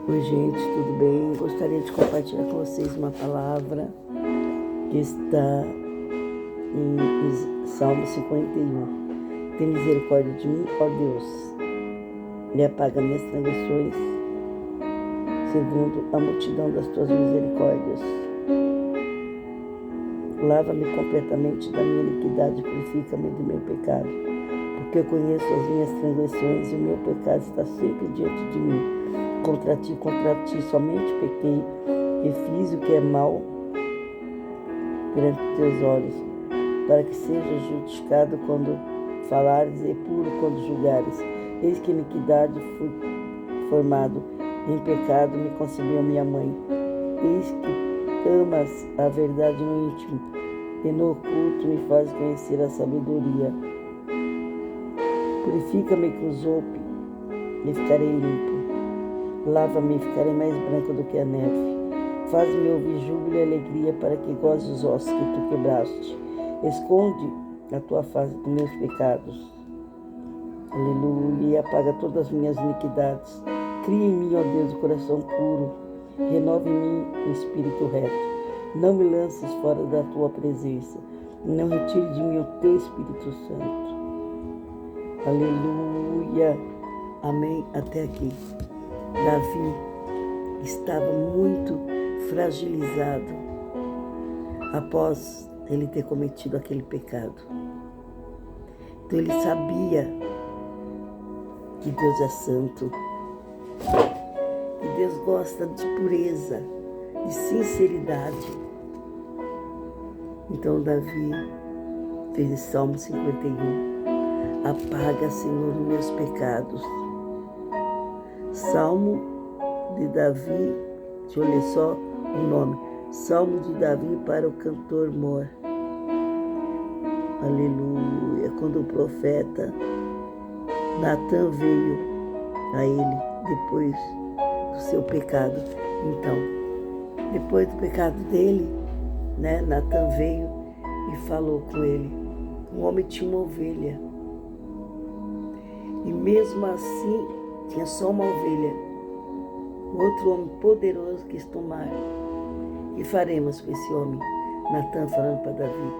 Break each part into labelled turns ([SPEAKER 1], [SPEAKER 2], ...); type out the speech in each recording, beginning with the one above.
[SPEAKER 1] Oi, gente, tudo bem? Gostaria de compartilhar com vocês uma palavra que está em Salmo 51. Tem misericórdia de mim, ó Deus, e apaga minhas transgressões, segundo a multidão das tuas misericórdias. Lava-me completamente da minha iniquidade, purifica-me do meu pecado, porque eu conheço as minhas transgressões e o meu pecado está sempre diante de mim. Contra ti somente pequei e fiz o que é mal perante teus olhos, para que seja justificado quando falares e puro quando julgares. Eis que iniquidade fui formado, em pecado me concebeu minha mãe. Eis que amas a verdade no íntimo, e no oculto me fazes conhecer a sabedoria. Purifica-me com sopo e ficarei limpo. Lava-me e ficarei mais branco do que a neve. Faz-me ouvir júbilo e alegria, para que goze os ossos que tu quebraste. Esconde a tua face dos meus pecados. Aleluia. E apaga todas as minhas iniquidades. Cria em mim, ó Deus, o coração puro. Renova em mim o espírito reto. Não me lances fora da tua presença. Não retire de mim o teu Espírito Santo. Aleluia. Amém. Até aqui. Davi estava muito fragilizado após ele ter cometido aquele pecado. Então ele sabia que Deus é santo, que Deus gosta de pureza, de sinceridade. Então Davi fez o Salmo 51. Apaga, Senhor, os meus pecados. Salmo de Davi, deixa eu ler só o nome. Salmo de Davi para o cantor mor. Aleluia. Quando o profeta Natan veio a ele depois do seu pecado. Então, depois do pecado dele, Natan veio e falou com ele. O homem tinha uma ovelha. E mesmo assim, tinha só uma ovelha. O outro homem poderoso quis tomar. O que faremos com esse homem? Natan falando para Davi.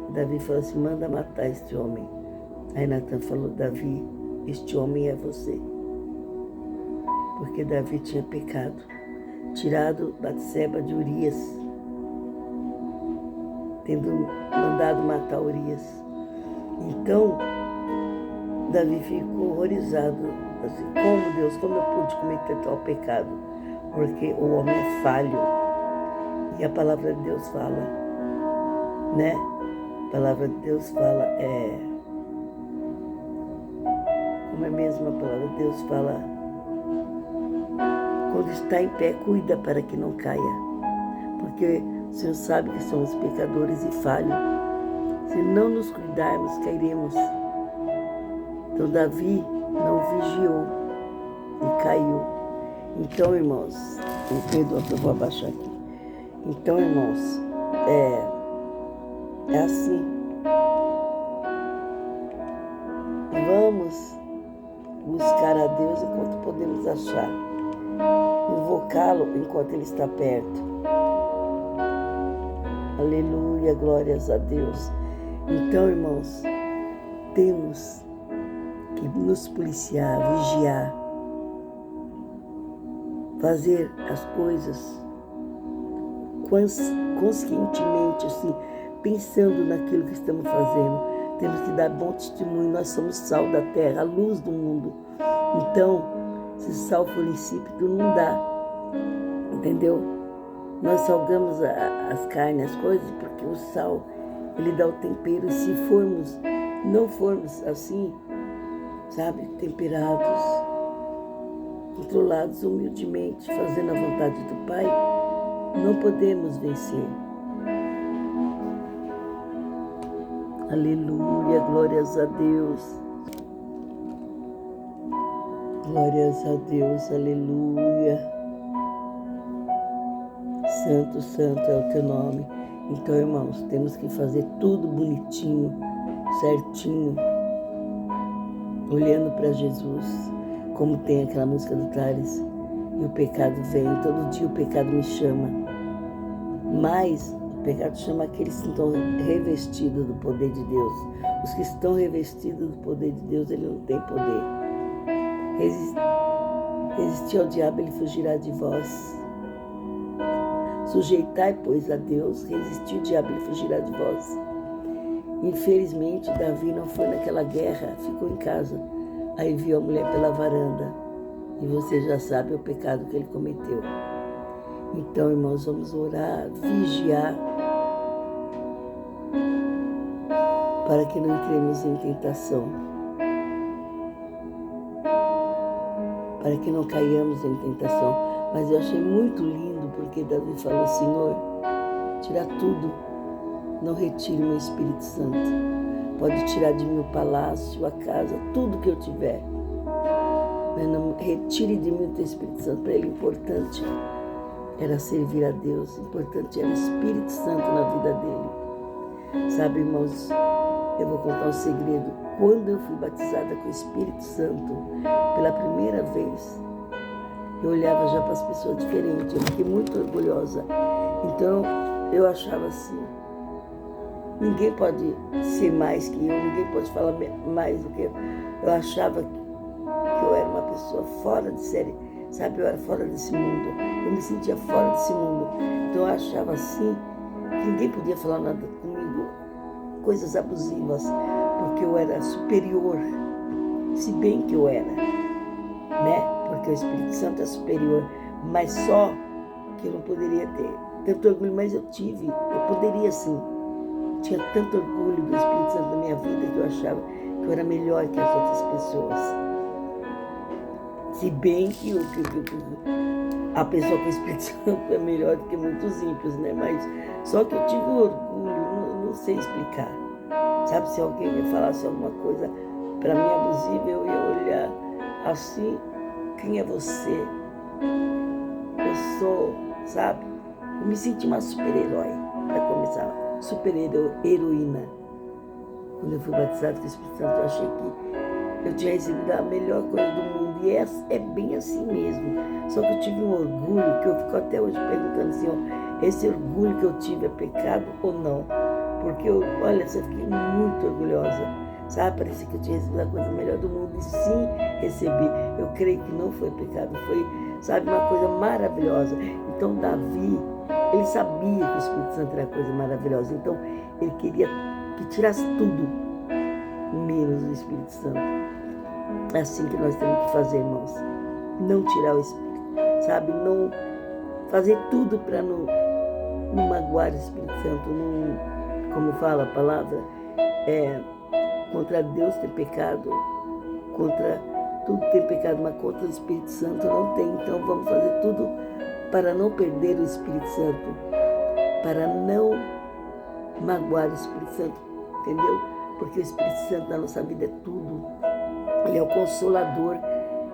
[SPEAKER 1] Davi falou assim, manda matar este homem. Aí Natan falou, Davi, este homem é você. Porque Davi tinha pecado. Tirado Batseba de Urias. Tendo mandado matar Urias. Então, Davi ficou horrorizado. Assim, como Deus, como eu pude cometer tal pecado? Porque o homem é falho. E a palavra de Deus fala, A palavra de Deus fala, como é mesmo a palavra de Deus fala? Quando está em pé, cuida para que não caia. Porque o Senhor sabe que somos pecadores e falhos. Se não nos cuidarmos, cairemos. Então Davi não vigiou e caiu. Então, irmãos, me perdoa que eu vou abaixar aqui. Então, irmãos, é assim. Vamos buscar a Deus enquanto podemos achar. Invocá-lo enquanto Ele está perto. Aleluia, glórias a Deus. Então, irmãos, temos que nos policiar, vigiar, fazer as coisas conscientemente, assim, pensando naquilo que estamos fazendo. Temos que dar bom testemunho, nós somos sal da terra, a luz do mundo. Então, se o sal for insípido, não dá, entendeu? Nós salgamos as carnes, as coisas, porque o sal, ele dá o tempero. Se não formos assim, temperados, controlados humildemente, fazendo a vontade do Pai, não podemos vencer. Aleluia, glórias a Deus. Glórias a Deus, aleluia. Santo, santo é o teu nome. Então, irmãos, temos que fazer tudo bonitinho, certinho, olhando para Jesus, como tem aquela música do Thales, E o pecado vem, todo dia o pecado me chama. Mas o pecado chama aqueles que estão revestidos do poder de Deus. Os que estão revestidos do poder de Deus, ele não tem poder. Resistir ao diabo, ele fugirá de vós. Sujeitai, pois, a Deus, resistir ao diabo, ele fugirá de vós. Infelizmente, Davi não foi naquela guerra, ficou em casa. Aí viu a mulher pela varanda. E você já sabe o pecado que ele cometeu. Então, irmãos, vamos orar, vigiar, para que não entremos em tentação. Para que não caiamos em tentação. Mas eu achei muito lindo, porque Davi falou, Senhor, tira tudo, não retire meu Espírito Santo. Pode tirar de mim o palácio, a casa, tudo que eu tiver. Mas não retire de mim o teu Espírito Santo. Para ele, importante era servir a Deus, importante era o Espírito Santo na vida dele. Sabe, irmãos, eu vou contar um segredo. Quando eu fui batizada com o Espírito Santo, pela primeira vez, eu olhava já para as pessoas diferentes, eu fiquei muito orgulhosa. Então, eu achava assim, ninguém pode ser mais que eu, ninguém pode falar mais do que eu. Eu achava que eu era uma pessoa fora de série, sabe? Eu era fora desse mundo, eu me sentia fora desse mundo. Então, eu achava assim, que ninguém podia falar nada comigo, coisas abusivas, porque eu era superior, se bem que eu era, né? Porque o Espírito Santo é superior, mas só que eu não poderia ter tanto orgulho, mas eu tive, eu poderia sim. Tinha tanto orgulho do Espírito Santo na minha vida que eu achava que eu era melhor que as outras pessoas. Se bem que a pessoa com o Espírito Santo é melhor do que muitos ímpios, né? Mas só que eu tive um orgulho, não sei explicar. Sabe, se alguém me falasse alguma coisa para mim abusiva, eu ia olhar assim, quem é você? Eu sou, sabe? Eu me senti uma super-herói, para começar, super-heroína. Quando eu fui batizada com o Espírito Santo, eu achei que eu tinha recebido a melhor coisa do mundo. E é bem assim mesmo. Só que eu tive um orgulho, que eu fico até hoje perguntando assim, ó, esse orgulho que eu tive é pecado ou não? Porque olha, eu fiquei muito orgulhosa. Sabe, parecia que eu tinha recebido a coisa melhor do mundo. E sim, recebi. Eu creio que não foi pecado, foi, sabe, uma coisa maravilhosa. Então, Davi, ele sabia que o Espírito Santo era coisa maravilhosa. Então, ele queria que tirasse tudo, menos o Espírito Santo. É assim que nós temos que fazer, irmãos. Não tirar o Espírito, sabe? Não fazer tudo para não magoar o Espírito Santo, não, como fala a palavra, contra Deus tem pecado, contra tudo tem pecado, mas contra o Espírito Santo não tem. Então vamos fazer tudo para não perder o Espírito Santo, para não magoar o Espírito Santo, entendeu? Porque o Espírito Santo na nossa vida é tudo. Ele é o Consolador,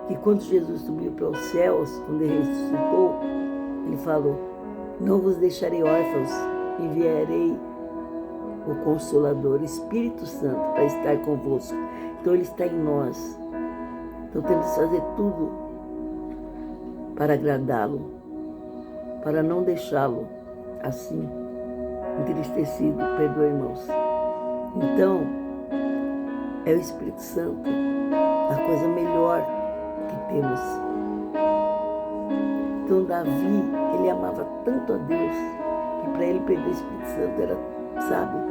[SPEAKER 1] que quando Jesus subiu para os céus, quando ele ressuscitou, ele falou, não vos deixarei órfãos, enviarei o Consolador, o Espírito Santo, para estar convosco. Então ele está em nós. Então temos que fazer tudo para agradá-lo, para não deixá-lo assim, entristecido, perdoa, irmãos. Então, é o Espírito Santo, a coisa melhor que temos. Então Davi, ele amava tanto a Deus, que para ele perder o Espírito Santo era, sabe,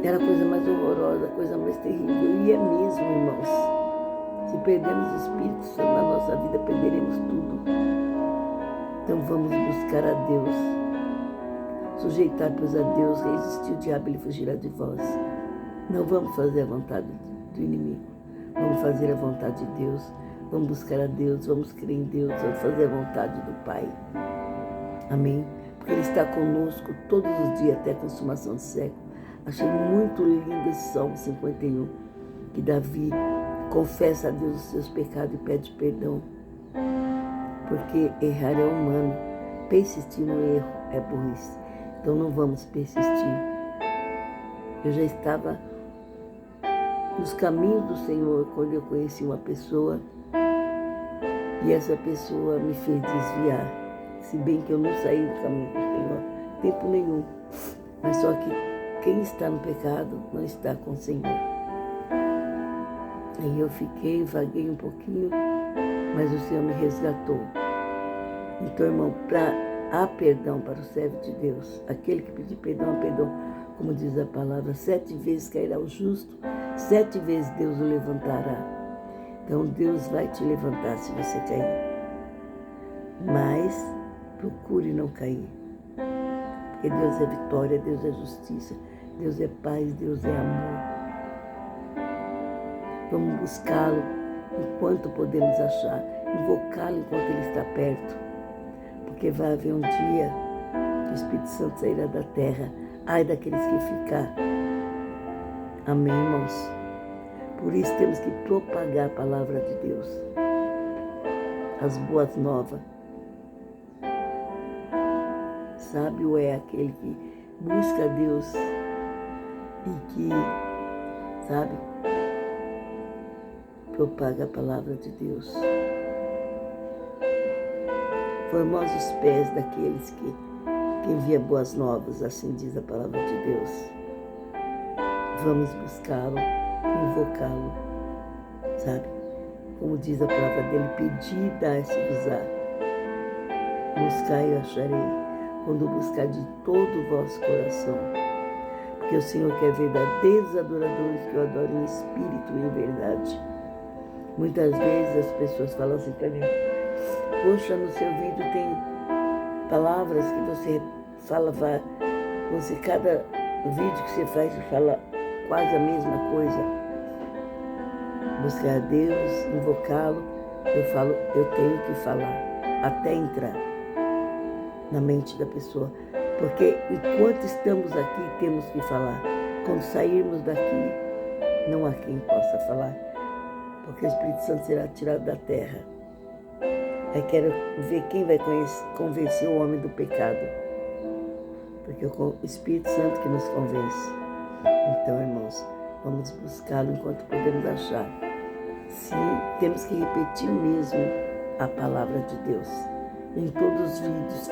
[SPEAKER 1] era a coisa mais horrorosa, a coisa mais terrível. E é mesmo, irmãos. Se perdermos o Espírito Santo na nossa vida, perderemos tudo. Então vamos buscar a Deus. Sujeitar, pois, a Deus, resistir o diabo, ele fugirá de vós. Não vamos fazer a vontade do inimigo. Vamos fazer a vontade de Deus. Vamos buscar a Deus, vamos crer em Deus, vamos fazer a vontade do Pai. Amém? Porque Ele está conosco todos os dias até a consumação do século. Achei muito lindo esse Salmo 51, que Davi confessa a Deus os seus pecados e pede perdão. Porque errar é humano, persistir no erro é burrice. Então não vamos persistir. Eu já estava nos caminhos do Senhor quando eu conheci uma pessoa E essa pessoa me fez desviar, se bem que eu não saí do caminho do Senhor, tempo nenhum. Mas só que quem está no pecado não está com o Senhor. Aí eu fiquei, vaguei um pouquinho, mas o Senhor me resgatou. Então, irmão, há perdão para o servo de Deus. Aquele que pedir perdão, perdão. Como diz a palavra, 7 vezes cairá o justo, 7 vezes Deus o levantará. Então, Deus vai te levantar se você cair. Mas procure não cair. Porque Deus é vitória, Deus é justiça, Deus é paz, Deus é amor. Vamos buscá-lo enquanto podemos achar, invocá-lo enquanto ele está perto. Porque vai haver um dia que o Espírito Santo sairá da terra. Ai daqueles que ficar. Amém, irmãos? Por isso temos que propagar a palavra de Deus. As boas novas. Sábio é aquele que busca Deus e que, sabe, propaga a palavra de Deus. Formosos os pés daqueles que envia boas novas, assim diz a palavra de Deus. Vamos buscá-lo, invocá-lo, sabe? Como diz a palavra dele, pedi, dar-se-vos-á. Buscai e eu acharei, quando buscar de todo o vosso coração. Porque o Senhor quer verdadeiros adoradores que o adorem em espírito e em verdade. Muitas vezes as pessoas falam assim para mim, poxa, no seu vídeo tem palavras que você fala, cada vídeo que você faz, você fala quase a mesma coisa. Buscar a Deus, invocá-lo, eu falo, eu tenho que falar, até entrar na mente da pessoa. Porque enquanto estamos aqui, temos que falar. Quando sairmos daqui, não há quem possa falar, porque o Espírito Santo será tirado da terra. Eu quero ver quem vai convencer o homem do pecado. Porque é o Espírito Santo que nos convence. Então, irmãos, vamos buscá-lo enquanto podemos achar. Sim, temos que repetir mesmo a palavra de Deus. Em todos os vídeos,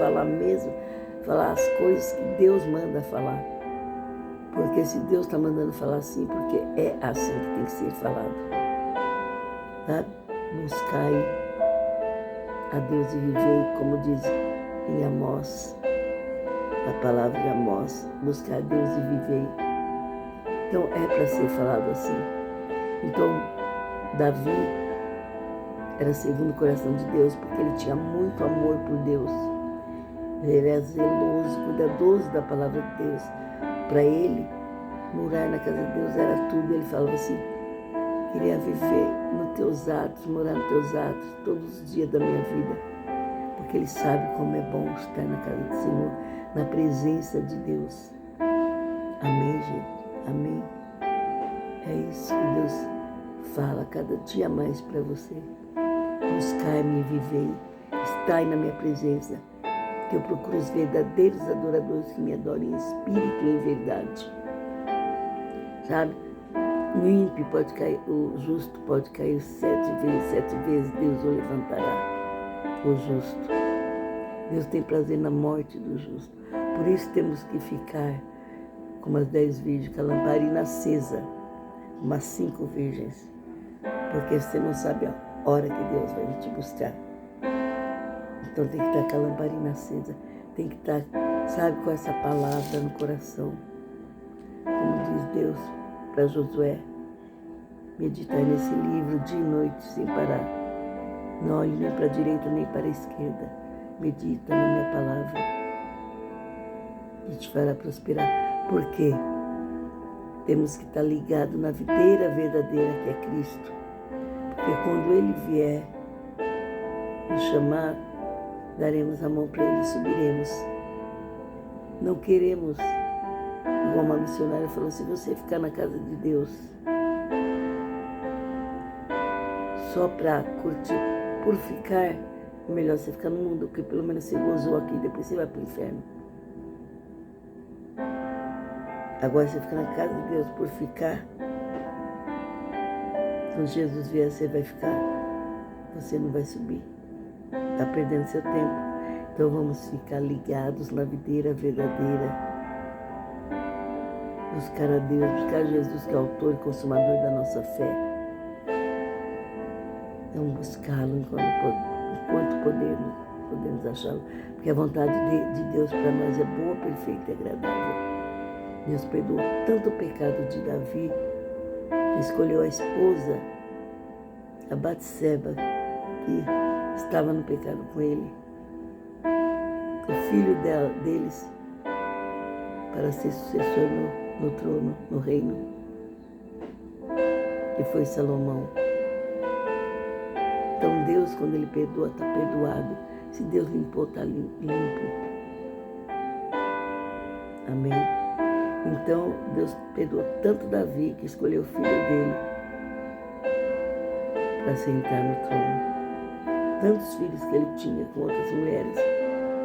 [SPEAKER 1] falar as coisas que Deus manda falar. Porque se Deus está mandando falar assim, porque é assim que tem que ser falado. Sabe? Buscai a Deus e vivei, como diz em Amós, a palavra de Amós, buscar a Deus e vivei. Então é para ser falado assim. Então Davi era segundo o coração de Deus, porque ele tinha muito amor por Deus. Ele era zeloso, cuidadoso da palavra de Deus. Para ele, morar na casa de Deus era tudo. Ele falava assim, queria viver nos teus atos, morar nos teus atos, todos os dias da minha vida. Porque ele sabe como é bom estar na casa do Senhor, na presença de Deus. Amém, gente? Amém? É isso que Deus fala cada dia mais para você. Buscai-me e vivei, estai na minha presença, que eu procuro os verdadeiros adoradores que me adorem em espírito e em verdade. Sabe? O ímpio pode cair, o justo pode cair 7 vezes Deus o levantará. O justo. Deus tem prazer na morte do justo. Por isso temos que ficar como as 10 virgens, com a lamparina acesa, umas 5 virgens. Porque você não sabe a hora que Deus vai te buscar. Então tem que estar com a lamparina acesa. Tem que estar, sabe, com essa palavra no coração. Como diz Deus para Josué, meditar nesse livro dia e noite sem parar. Não olhe nem para a direita nem para a esquerda. Medita na minha palavra e te fará prosperar. Por quê? Temos que estar ligados na videira verdadeira que é Cristo. Porque quando Ele vier nos chamar, daremos a mão para Ele e subiremos. Não queremos, igual uma missionária falou, se você ficar na casa de Deus só para curtir, por ficar, é melhor você ficar no mundo, porque pelo menos você gozou aqui, depois você vai para o inferno. Agora você fica na casa de Deus por ficar, quando Jesus vier, você vai ficar, você não vai subir. está perdendo seu tempo. Então vamos ficar ligados na videira verdadeira. Buscar a Deus, buscar Jesus, que é o autor e consumador da nossa fé. Vamos buscá-lo enquanto podemos achá-lo. Porque a vontade de Deus para nós é boa, perfeita e agradável. Deus perdoou tanto o pecado de Davi, que escolheu a esposa, a Batseba, que estava no pecado com ele, o filho deles, para ser sucessor no trono, no reino, que foi Salomão. Então Deus, quando Ele perdoa, está perdoado. Se Deus limpou, está limpo. Amém? Então Deus perdoou tanto Davi, que escolheu o filho dele para sentar no trono. Tantos filhos que ele tinha com outras mulheres,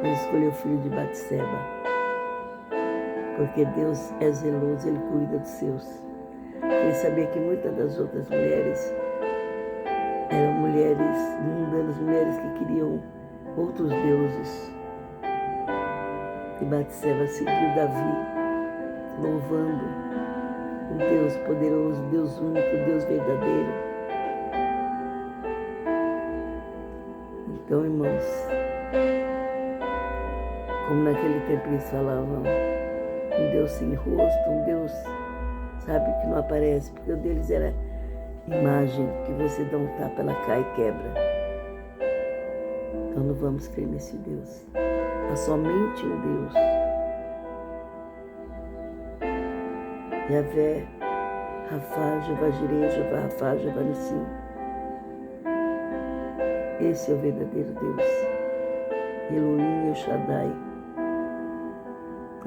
[SPEAKER 1] mas escolheu o filho de Batseba. Porque Deus é zeloso, Ele cuida dos seus. Ele sabia que muitas das outras mulheres eram mulheres mundanas, mulheres que queriam outros deuses. E Batseba seguiu Davi, louvando o Deus poderoso, Deus único, Deus verdadeiro. Então, irmãos, como naquele tempo eles falavam, um Deus sem rosto, um Deus, sabe, que não aparece, porque o deles era imagem, que você dá um tapa, ela cai e quebra. Então não vamos crer nesse Deus. Há somente um Deus. Yahvé, Rafá, Jeová Jireh, Jeová Rafá, Jeová Nissim. Esse é o verdadeiro Deus. Elohim, El Shaddai.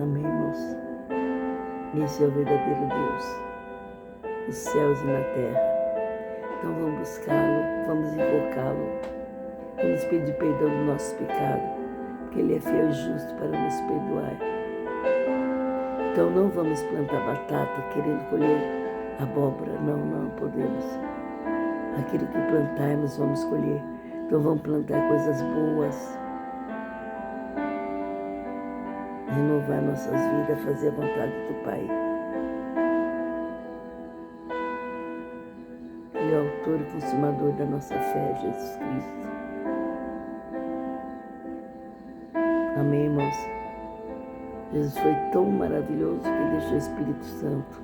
[SPEAKER 1] Amém, irmãos? Esse é o verdadeiro Deus, nos céus e na terra. Então vamos buscá-lo, vamos invocá-lo, vamos pedir perdão do nosso pecado, porque Ele é fiel e justo para nos perdoar. Então não vamos plantar batata querendo colher abóbora, não podemos. Aquilo que plantarmos vamos colher. Então vamos plantar coisas boas, renovar nossas vidas, fazer a vontade do Pai. Ele é o autor e consumador da nossa fé, Jesus Cristo. Amém, irmãos? Jesus foi tão maravilhoso que deixou o Espírito Santo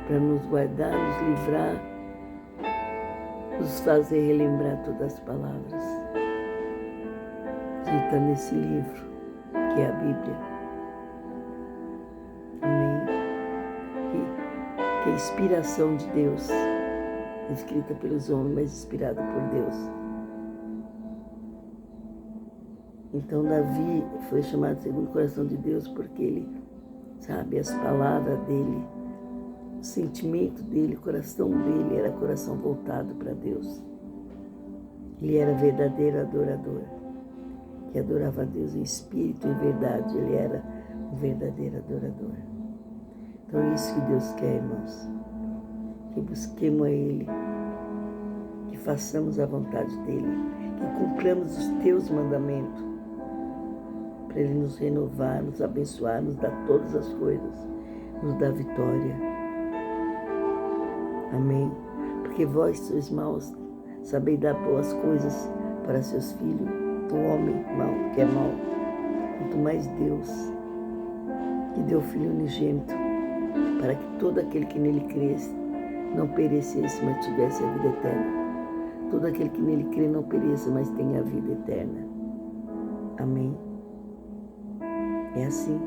[SPEAKER 1] para nos guardar, nos livrar, nos fazer relembrar todas as palavras. Está nesse livro, que é a Bíblia. Amém? Que é inspiração de Deus, escrita pelos homens, mas inspirada por Deus. Então Davi foi chamado segundo o coração de Deus porque ele, sabe, as palavras dele, o sentimento dele, o coração dele era coração voltado para Deus. Ele era verdadeiro adorador, que adorava a Deus em espírito e em verdade. Ele era um verdadeiro adorador. Então é isso que Deus quer, irmãos. Que busquemos a Ele, que façamos a vontade dEle, que cumpramos os Teus mandamentos, para Ele nos renovar, nos abençoar, nos dar todas as coisas, nos dar vitória. Amém? Porque vós sois maus, sabeis dar boas coisas para seus filhos. O homem mau, que é mau, quanto mais Deus, que deu o Filho unigênito, para que todo aquele que nele cresce não perecesse, mas tivesse a vida eterna. Todo aquele que nele crê não pereça, mas tenha a vida eterna. Amém? É assim.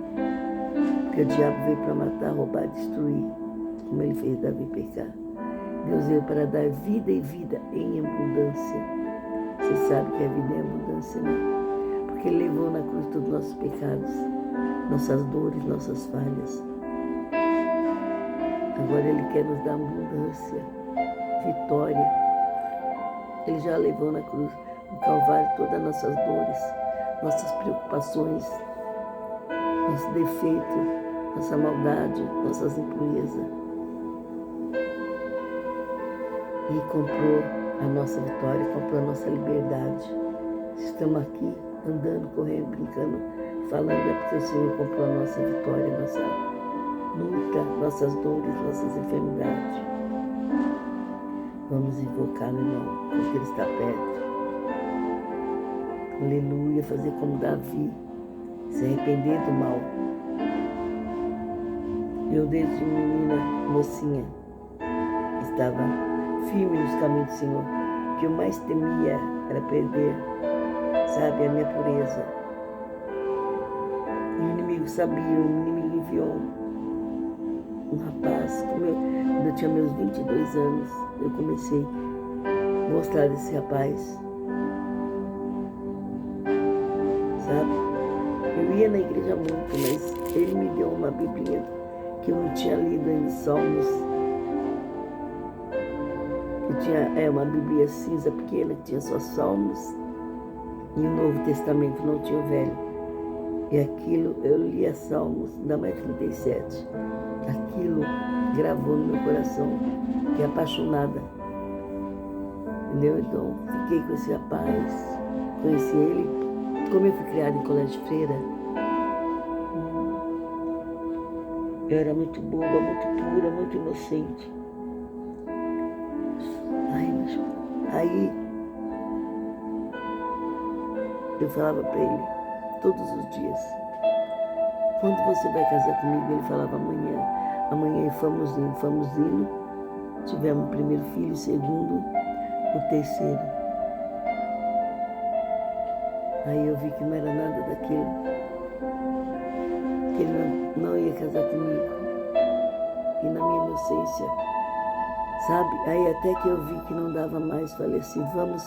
[SPEAKER 1] Porque o diabo veio para matar, roubar, destruir, como ele fez Davi pecar. Deus veio para dar vida e vida em abundância. Você sabe que a vida é abundância, né? Porque Ele levou na cruz todos os nossos pecados, nossas dores, nossas falhas. Agora Ele quer nos dar abundância, vitória. Ele já levou na cruz, no Calvário, todas as nossas dores, nossas preocupações, nosso defeito, nossa maldade, nossas impurezas. E comprou a nossa vitória, comprou a nossa liberdade. Se estamos aqui andando, correndo, brincando, falando, é porque o Senhor comprou a nossa vitória, a nossa luta, nossas dores, nossas enfermidades. Vamos invocá-lo, irmão, porque Ele está perto. Aleluia, fazer como Davi, se arrepender do mal. Eu, desde menina, mocinha, estava firme nos caminhos do Senhor. O que eu mais temia era perder, sabe, a minha pureza. E o inimigo sabia, o inimigo enviou um rapaz. Quando eu tinha meus 22 anos, eu comecei a mostrar esse rapaz, sabe? Eu ia na igreja muito, mas ele me deu uma Bíblia que eu não tinha lido em Salmos. Eu tinha uma Bíblia cinza pequena que tinha só Salmos e o Novo Testamento, não tinha o Velho. E aquilo, eu lia Salmos, ainda mais 37. Aquilo gravou no meu coração, fiquei apaixonada. Entendeu? Então, fiquei com esse rapaz, conheci ele. Como eu fui criada em colégio de freira, eu era muito boba, muito pura, muito inocente. Aí eu falava para ele todos os dias: quando você vai casar comigo? Ele falava: amanhã. Amanhã, e fomos indo. Tivemos o primeiro filho, o segundo, o terceiro. Aí eu vi que não era nada daquilo, que ele não ia casar comigo. E na minha inocência, sabe? Aí até que eu vi que não dava mais, falei assim: vamos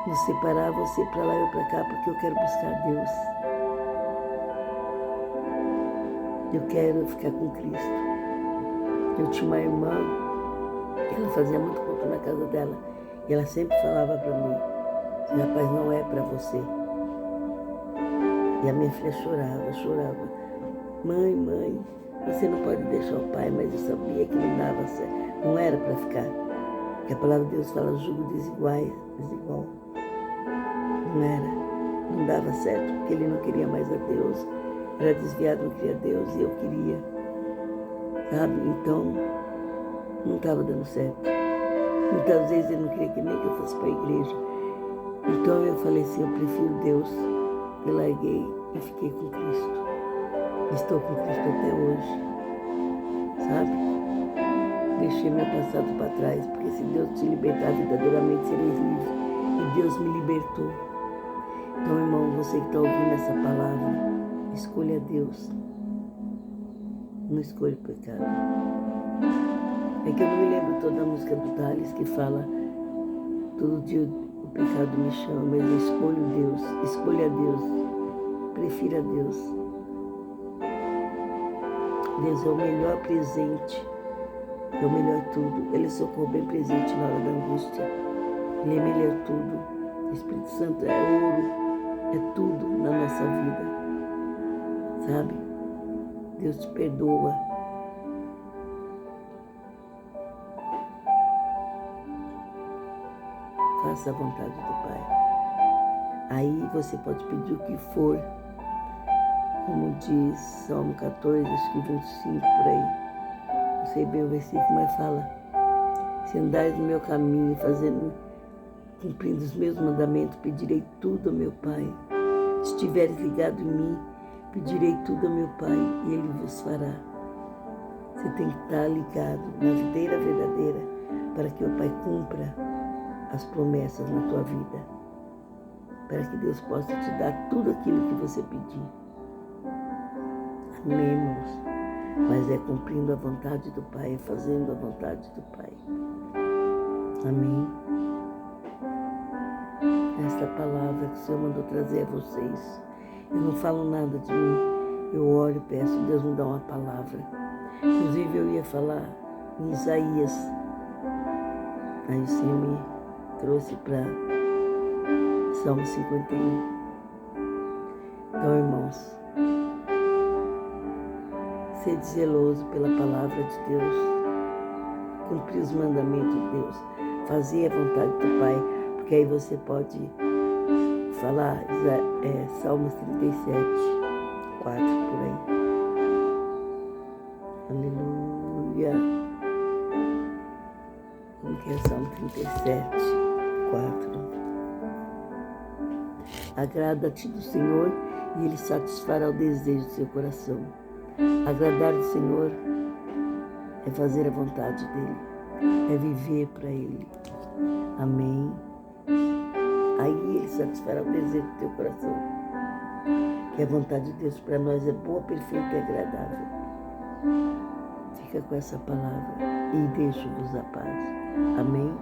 [SPEAKER 1] nos separar, você para lá e eu para cá, porque eu quero buscar Deus. Eu quero ficar com Cristo. Eu tinha uma irmã, ela fazia muito culto na casa dela, e ela sempre falava para mim: esse rapaz não é para você. E a minha filha chorava. Mãe, você não pode deixar o pai, mas eu sabia que não dava certo. Não era para ficar. Porque a palavra de Deus fala: jugo desigual. Não era. Não dava certo, porque ele não queria mais a Deus. Era desviado, não queria Deus, e eu queria. Sabe? Então, não estava dando certo. Muitas vezes ele não queria que nem que eu fosse para a igreja. Então eu falei assim: eu prefiro Deus. Eu larguei e fiquei com Cristo. Estou com Cristo até hoje. Sabe? Deixei meu passado para trás, porque se Deus te libertar verdadeiramente, sereis livre. E Deus me libertou. Então, irmão, você que está ouvindo essa palavra, escolha Deus. Não escolha o pecado. É que eu não me lembro toda a música do Thales que fala: todo dia o pecado me chama, mas eu escolho Deus. Escolha Deus. Prefira Deus. Deus é o melhor presente. É o melhor tudo. Ele é socorro bem presente na hora da angústia. Ele é melhor tudo. O Espírito Santo é ouro. É tudo na nossa vida. Sabe? Deus te perdoa. Faça a vontade do Pai. Aí você pode pedir o que for. Como diz Salmo 14, acho que 25 por aí. Não sei bem o versículo, mas fala: se andares no meu caminho, cumprindo os meus mandamentos, pedirei tudo ao meu Pai. Se estiveres ligado em mim, pedirei tudo ao meu Pai e Ele vos fará. Você tem que estar ligado na videira verdadeira para que o Pai cumpra as promessas na tua vida. Para que Deus possa te dar tudo aquilo que você pedir. Amém, irmãos? Mas é cumprindo a vontade do Pai, é fazendo a vontade do Pai. Amém? Esta palavra que o Senhor mandou trazer a vocês. Eu não falo nada de mim. Eu oro e peço, Deus me dá uma palavra. Inclusive eu ia falar em Isaías. Aí o Senhor me trouxe para Salmo 51. Então, irmãos, sede zeloso pela palavra de Deus, cumprir os mandamentos de Deus, fazer a vontade do Pai, porque aí você pode falar Salmos 37, 4 por aí. Aleluia. Como que é Salmo 37, 4? Agrada-te do Senhor e Ele satisfará o desejo do seu coração. Agradar do Senhor é fazer a vontade dEle, é viver para Ele. Amém. Aí Ele satisfará o desejo do teu coração. Que a vontade de Deus para nós é boa, perfeita e agradável. Fica com essa palavra e deixo-vos a paz. Amém.